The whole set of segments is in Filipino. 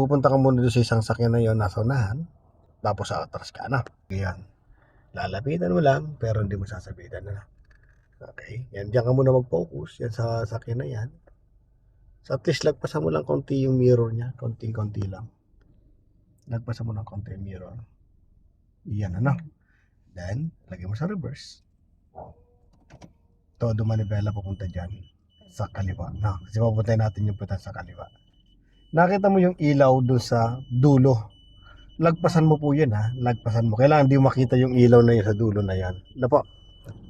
Pupunta ka muna doon sa isang sakyan na yon, nasa unahan, tapos atras ka na. Yan. Lalapitan mo lang, pero hindi mo sasabitan na. Okay? Yan, diyan ka muna mag-focus. Yan sa sakyan na yan. So at least lagpasan mo lang konti yung mirror niya. Konting-konti lang. Lagpasan mo lang konti yung mirror. Yan, ano? Then, lagay mo sa reverse. Todo manibela pupunta dyan. Sa kaliwa. No, kasi papuntahin natin yung puta sa kaliwa. Nakita mo yung ilaw doon sa dulo. Lagpasan mo po yun, ha. Lagpasan mo. Kailangan di makita yung ilaw na yun sa dulo na yan. Ano po?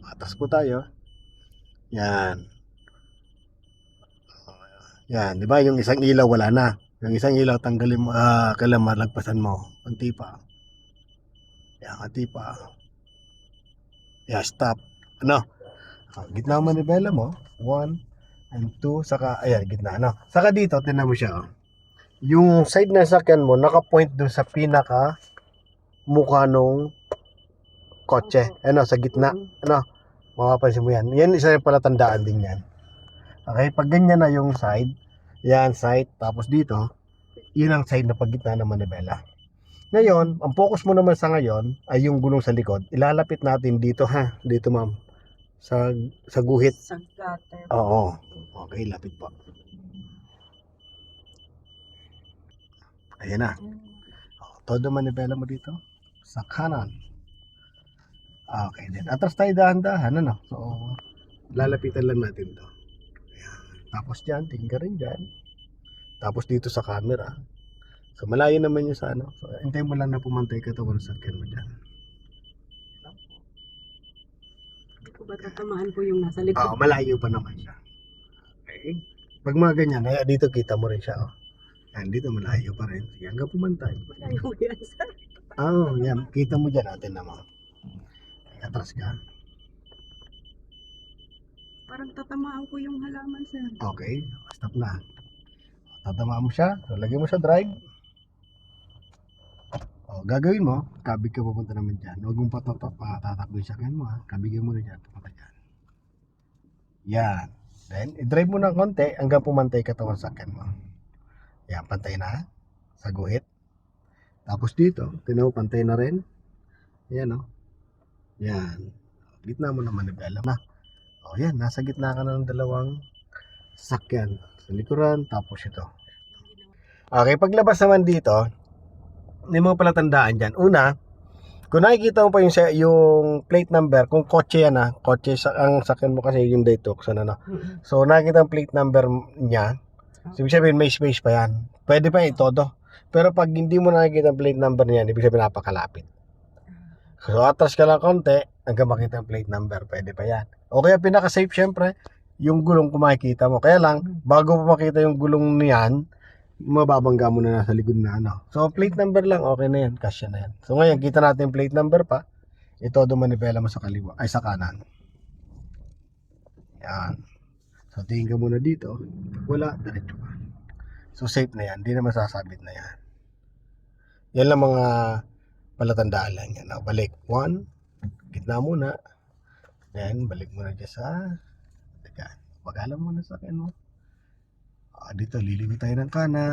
Atas po tayo. Yan. Yan, di ba? Yung isang ilaw wala na. Yung isang ilaw tanggalin mo, kailangan malagpasan mo. Kunti pa. Yan, kunti pa. Yan, stop. Ano? Gitna mo manibela mo. 1 and 2. Saka, ayan, gitna. Ano? Saka dito, tinan mo siya. Yung side na sakyan mo, naka-point doon sa pinaka mukha nung kotse. Ano, sa gitna. Ano? Mapapansin mo yan. Yan, isa yung palatandaan din yan. Okay, pag ganyan na yung side, yan side, tapos dito, yun ang side na paggitna ng manibela. Ngayon, ang focus mo naman sa ngayon ay yung gulong sa likod. Ilalapit natin dito, ha. Dito, ma'am. Sa guhit. Sa gutter. Oo. Okay, lapit po. Ayan na. Todo manibela mo dito. Sa kanan. Okay, then atras tayo dahan-dahan, ano? So, lalapitan lang natin to. Ayan. Tapos dyan, tingga rin dyan. Tapos dito sa camera. So, malayo naman yung sa ano. So, hintayin mo lang na pumantay ka to kung sakyan mo dyan. Hindi ko ba tatamaan po yung nasa likod? Oo, malayo pa naman siya. Okay? Pag mga ganyan, ay, dito kita mo rin siya, oh. Yan, dito malayo pa rin. Sige, hanggang pumantay. Malayo yan, sir. Oo, yan. Kita mo dyan natin naman. Atras ka. Parang tatamaan ko yung halaman, sir. Okay, stop na. Tatamaan mo siya. So, lagay mo sa drive. O, gagawin mo, kabig ka pupunta naman dyan. Huwag mong patatakbo yung sakyan mo, ha. Kabigyan mo na dyan. Pupunta dyan. Yan. Then, i-drive mo ng konti hanggang pumantay ka sa sakyan mo. Yan, pantay na. Sa guhit. Tapos dito, tinaw, pantay na rin. Yan, o. Yan. Gitna mo naman, alam na. O, yan. Nasa gitna ka na ng dalawang sakyan. Sa likuran, tapos ito. Okay, paglabas naman dito, may mga palatandaan dyan. Una, kung nakikita mo pa yung plate number, kung kotse yan, ha. Kotse, ang sakyan mo kasi yung Daytoxan, ano. So, nakikita ang plate number niya. So, ibig sabihin, may space pa yan. Pwede pa yan itodo. Pero pag hindi mo nakikita ang plate number niyan, ibig sabihin napakalapit. So, atras ka lang konti, hanggang makita ang plate number. Pwede pa yan. O kaya pinaka-safe, syempre, yung gulong kung makikita mo. Kaya lang, bago mo makita yung gulong niyan, mababangga mo na nasa likod na, ano. So, plate number lang, okay na yan. Kasya na yan. So, ngayon, kita natin yung plate number pa. Itodo manibela mo sa kaliwa, ay sa kanan. Yan. So, tingin ka muna dito. Wala, diretso ka. So, safe na yan. Hindi na masasabit na yan. Yan lang mga palatandaan lang yan. Balik. 1. Gitna muna. Then, balik muna dyan sa pag-alam mo na sa akin mo. Dito, liliwi tayo ng kanan.